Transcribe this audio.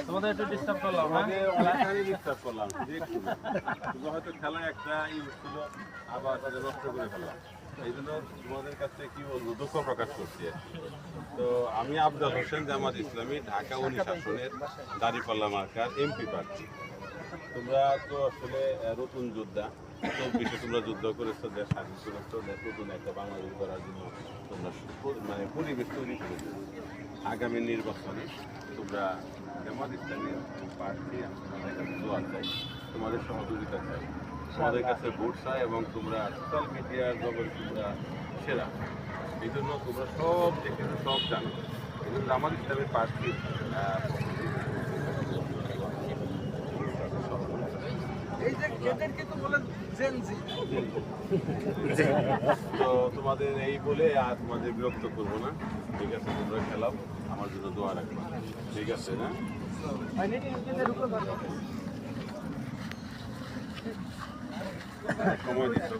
তোমাদের একটু ডিস্টার্ব করলাম, আমাদের অনেকখানি ডিস্টার্ব করলাম, তুমি হয়তো খেলা একটা ছিল, আবার তাদের নষ্ট করে ফেললাম। এই জন্য তোমাদের কাছে কি বলবো, দুঃখ প্রকাশ করছি। তো আমি আফজাল হোসেন, জামাত ইসলামী, ঢাকা 19 আসনের দাঁড়িপাল্লা মার্কার এমপি প্রার্থী। তোমরা তো আসলে নতুন যোদ্ধা, 24-এ তোমরা যুদ্ধ করেছো, দেশ স্বাধীন করেছো, নতুন একটা বাংলাদেশ করার জন্য তোমরা মানে পরিবেশ তৈরি করেছো। আগামী নির্বাচনে তোমরা জামাত ইসলামী প্রার্থী, তোমাদের কাছে দোয়া চাই, তোমাদের সহযোগিতা চাই, তোমাদের কাছে ভোট চাই, এবং তোমরা সোশ্যাল মিডিয়ার জগতে তোমরা সেরা। এই জন্য তোমরা সব দেখেছো, সব জানো। এই জন্য জামাত ইসলামের প্রার্থী তো তোমাদের এই বলে আর তোমাদের বিরক্ত করবো না, ঠিক আছে? তোমরা খেলাও, আমার জন্য দোয়া রাখবা, ঠিক আছে? না সময় দিচ্ছ।